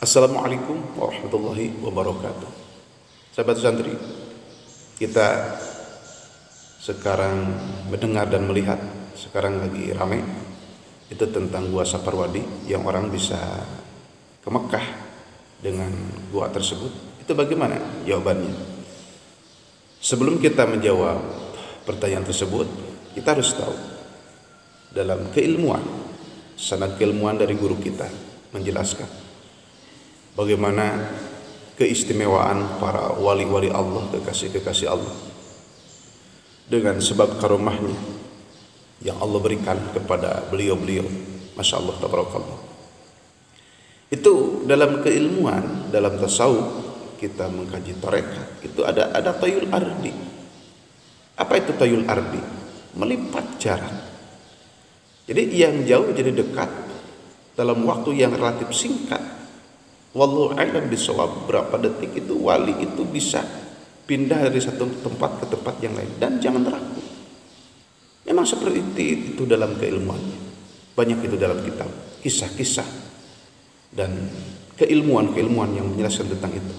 Assalamualaikum warahmatullahi wabarakatuh. Sahabat santri, kita sekarang mendengar dan melihat, sekarang lagi ramai itu tentang Gua Saparwadi yang orang bisa ke Mekah dengan gua tersebut. Itu bagaimana jawabannya? Sebelum kita menjawab pertanyaan tersebut, kita harus tahu dalam keilmuan, sanad keilmuan dari guru kita menjelaskan bagaimana keistimewaan para wali-wali Allah, kekasih-kekasih Allah, dengan sebab karomahnya yang Allah berikan kepada beliau-beliau. Masya Allah, tabarakallah. Itu dalam keilmuan, dalam tasawuf, kita mengkaji tarekat, itu ada tayul ardi. Apa itu tayul ardi? Melipat jarak. Jadi yang jauh jadi dekat dalam waktu yang relatif singkat. Wallahu a'lam bishawab, berapa detik itu wali itu bisa pindah dari satu tempat ke tempat yang lain. Dan jangan ragu, memang seperti itu dalam keilmuannya. Banyak itu dalam kitab, kisah-kisah dan keilmuan yang menjelaskan tentang itu.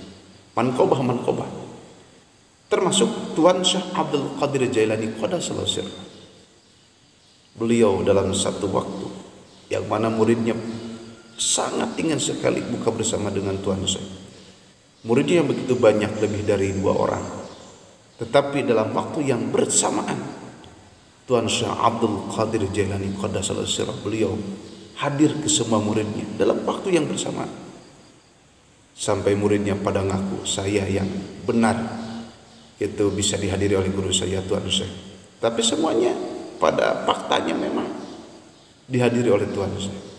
Manqobah, termasuk Tuan Syekh Abdul Qadir Jailani qaddasallahu sirrah. Beliau dalam satu waktu yang mana muridnya sangat ingin sekali buka bersama dengan Tuan Syekh. Muridnya yang begitu banyak, lebih dari 2 orang. Tetapi dalam waktu yang bersamaan, Tuan Syekh Abdul Qadir Jailani qaddasallahu sirrah, beliau hadir ke semua muridnya dalam waktu yang bersamaan. Sampai muridnya pada ngaku, saya yang benar itu bisa dihadiri oleh guru saya Tuan Syekh. Tapi semuanya pada faktanya memang dihadiri oleh Tuan Syekh.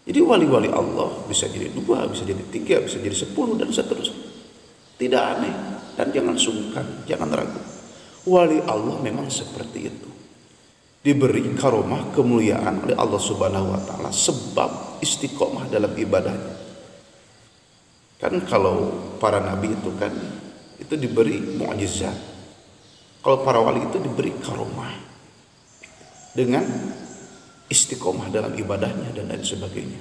Jadi wali-wali Allah bisa jadi 2, bisa jadi 3, bisa jadi 10 dan seterusnya. Tidak aneh dan jangan sungkan, jangan ragu. Wali Allah memang seperti itu. Diberi karomah kemuliaan oleh Allah Subhanahu wa taala sebab istiqomah dalam ibadahnya. Kan kalau para nabi itu kan itu diberi mukjizat. Kalau para wali itu diberi karomah dengan istiqomah dalam ibadahnya dan lain sebagainya.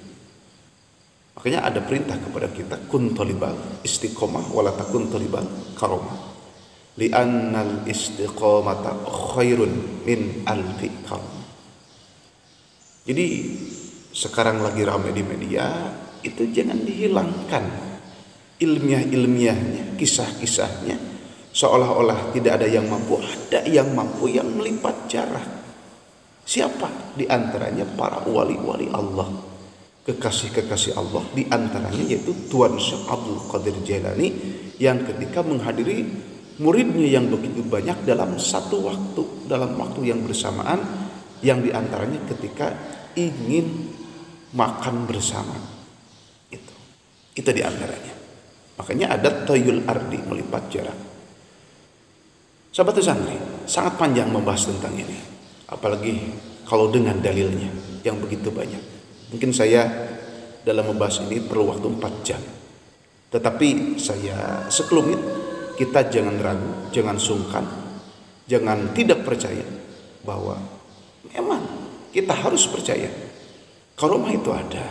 Makanya ada perintah kepada kita, kun talibal istiqomah wala takun talibal karomah. Li'annal istiqomata khairun min alfi karomah. Jadi sekarang lagi ramai di media, itu jangan dihilangkan ilmiahnya, kisah-kisahnya, seolah-olah tidak ada yang mampu. Ada yang mampu, yang melipat jarak. Siapa? Di antaranya para wali-wali Allah, kekasih-kekasih Allah. Di antaranya yaitu Tuan Syekh Abdul Qadir Jailani yang ketika menghadiri muridnya yang begitu banyak dalam satu waktu, dalam waktu yang bersamaan, yang di antaranya ketika ingin makan bersama. Itu di antaranya. Makanya ada tayul ardi, melipat jarak. Sahabat santri, sangat panjang membahas tentang ini. Apalagi kalau dengan dalilnya yang begitu banyak. Mungkin saya dalam membahas ini perlu waktu 4 jam. Tetapi saya sekelumit, kita jangan ragu, jangan sungkan, jangan tidak percaya bahwa memang kita harus percaya karomah itu ada.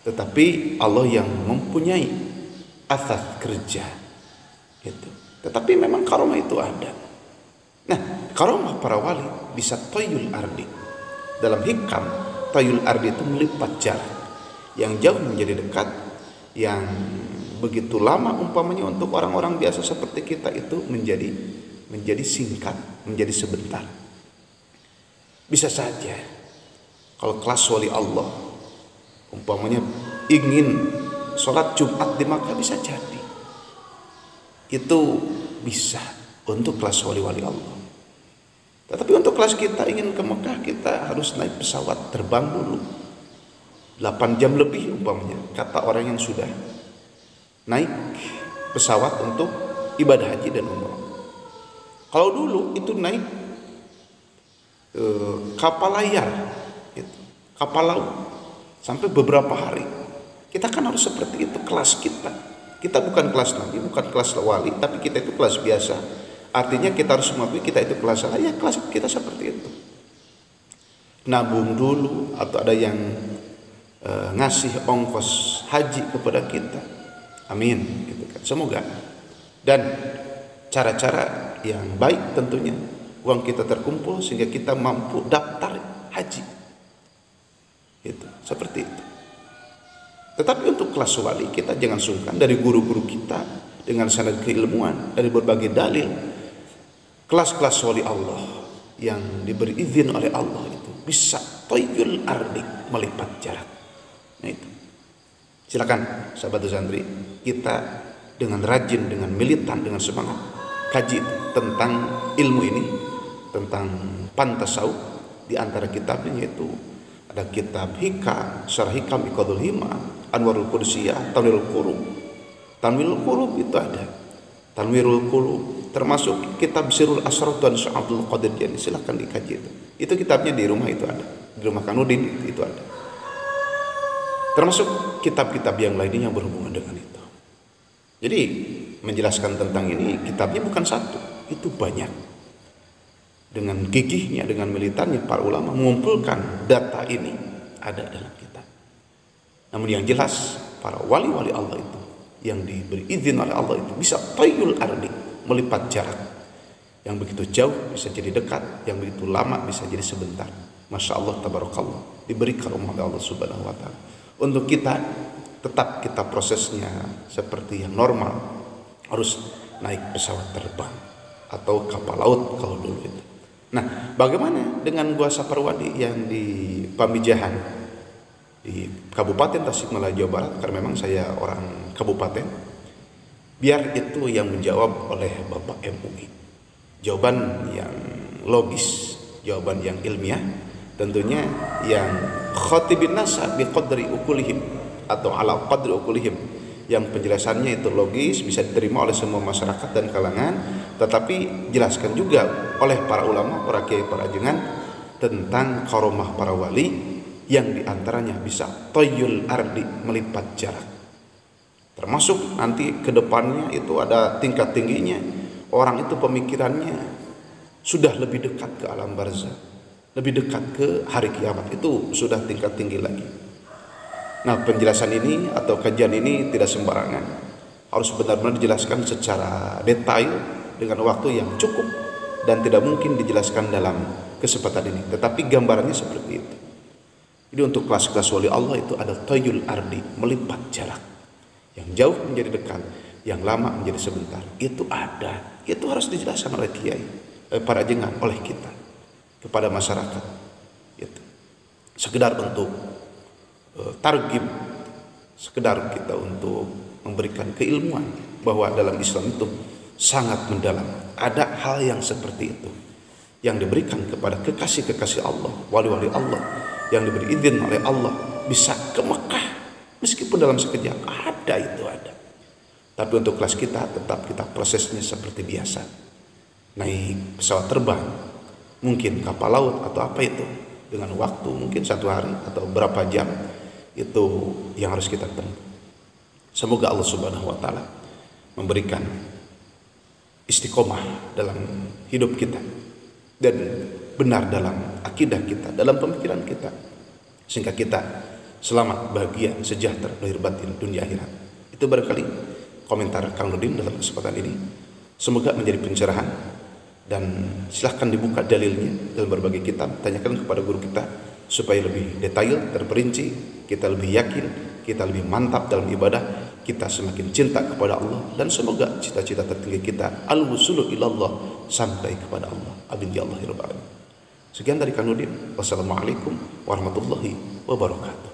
Tetapi Allah yang mempunyai asas kerja itu. Tetapi memang karomah itu ada. Nah, karomah para wali bisa tayul ardi. Dalam hikam, tayul ardi itu melipat jarak. Yang jauh menjadi dekat, yang begitu lama umpamanya untuk orang-orang biasa seperti kita itu menjadi singkat, menjadi sebentar. Bisa saja kalau kelas wali Allah umpamanya ingin sholat Jumat di Makkah, bisa jadi. Itu bisa untuk kelas wali-wali Allah. Tetapi untuk kelas kita ingin ke Mekah, kita harus naik pesawat terbang dulu 8 jam lebih umpamanya, kata orang yang sudah naik pesawat untuk ibadah haji dan umrah. Kalau dulu itu naik kapal layar gitu, kapal laut sampai beberapa hari. Kita kan harus seperti itu kelas kita. Kita bukan kelas nabi, bukan kelas wali, tapi kita itu kelas biasa. Artinya kita harus mengakui kita itu kelas salah, ya kelas kita seperti itu. Nabung dulu, atau ada yang ngasih ongkos haji kepada kita. Amin gitu kan. Semoga. Dan cara-cara yang baik tentunya uang kita terkumpul sehingga kita mampu daftar haji. Itu seperti itu. Tetapi untuk kelas wali kita jangan sungkan dari guru-guru kita dengan sanad keilmuan dari berbagai dalil. Kelas-kelas wali Allah yang diberi izin oleh Allah itu bisa toyul ardi, melipat jarak. Nah itu. Silakan sahabat santri, kita dengan rajin, dengan militan, dengan semangat kaji tentang ilmu ini, tentang pantasau. Di antara kitabnya yaitu ada kitab Hikam, Syarah Hikam Iqadul Himam, Anwarul Qudsiyah, Tanwirul Qulub. Tanwirul Qulub itu ada. Tanwirul Qulub termasuk kitab Sirrul Asrar dan Syekh Abdul Qadir Jailani, silakan dikaji itu. Itu kitabnya di rumah itu ada. Di rumah Kanudin itu ada. Termasuk kitab-kitab yang lainnya yang berhubungan dengan itu. Jadi menjelaskan tentang ini kitabnya bukan satu, itu banyak. Dengan gigihnya, dengan militannya para ulama mengumpulkan data ini ada dalam kitab. Namun yang jelas para wali-wali Allah itu yang diberi izin oleh Allah itu bisa tayyul ardi, melipat jarak. Yang begitu jauh bisa jadi dekat, yang begitu lama bisa jadi sebentar. Masya Allah, tabarakallah, diberi karunia oleh Allah Subhanahu wa Ta'ala. Untuk kita tetap kita prosesnya seperti yang normal, harus naik pesawat terbang atau kapal laut kalau dulu itu. Nah, bagaimana dengan Gua Saparwadi yang di Pamijahan di Kabupaten Tasikmalaya, Jawa Barat? Karena memang saya orang kabupaten. Biar itu yang menjawab oleh Bapak MUI. Jawaban yang logis, jawaban yang ilmiah, tentunya yang khatibin nasa biqadri ukulihim atau ala qadri ukulihim, yang penjelasannya itu logis, bisa diterima oleh semua masyarakat dan kalangan, tetapi jelaskan juga oleh para ulama, para kiai, para jengan tentang karomah para wali yang diantaranya bisa toyul ardi, melipat jarak. Termasuk nanti ke depannya itu ada tingkat tingginya, orang itu pemikirannya sudah lebih dekat ke alam barzah, lebih dekat ke hari kiamat, itu sudah tingkat tinggi lagi. Nah, penjelasan ini atau kajian ini tidak sembarangan, harus benar-benar dijelaskan secara detail dengan waktu yang cukup dan tidak mungkin dijelaskan dalam kesempatan ini, tetapi gambarannya seperti itu. Jadi untuk kelas-kelas wali Allah itu ada toyul ardi, melipat jarak, yang jauh menjadi dekat, yang lama menjadi sebentar. Itu ada, itu harus dijelaskan oleh kiai, para jengan, oleh kita kepada masyarakat. Itu sekedar untuk targib, sekedar kita untuk memberikan keilmuan bahwa dalam Islam itu sangat mendalam. Ada hal yang seperti itu yang diberikan kepada kekasih-kekasih Allah, wali-wali Allah yang diberi izin oleh Allah bisa ke Mekah meskipun dalam sekejap. Ada, itu ada. Tapi untuk kelas kita tetap kita prosesnya seperti biasa, naik pesawat terbang, mungkin kapal laut atau apa itu, dengan waktu mungkin 1 hari atau berapa jam, itu yang harus kita tempuh. Semoga Allah Subhanahu wa Ta'ala memberikan istiqomah dalam hidup kita dan benar dalam akidah kita, dalam pemikiran kita, sehingga kita selamat, bahagia, sejahtera lahir batin dunia akhirat. Itu barangkali komentar Kang Nurdin dalam kesempatan ini. Semoga menjadi pencerahan, dan silahkan dibuka dalilnya dalam berbagai kitab, tanyakan kepada guru kita supaya lebih detail, terperinci, kita lebih yakin, kita lebih mantap dalam ibadah, kita semakin cinta kepada Allah, dan semoga cita-cita tertinggi kita al-wusulu ilallah, sampai kepada Allah. Amin ya Allah ya Rabbal alamin. Sekian dari Kang Nurdin. Wassalamualaikum warahmatullahi wabarakatuh.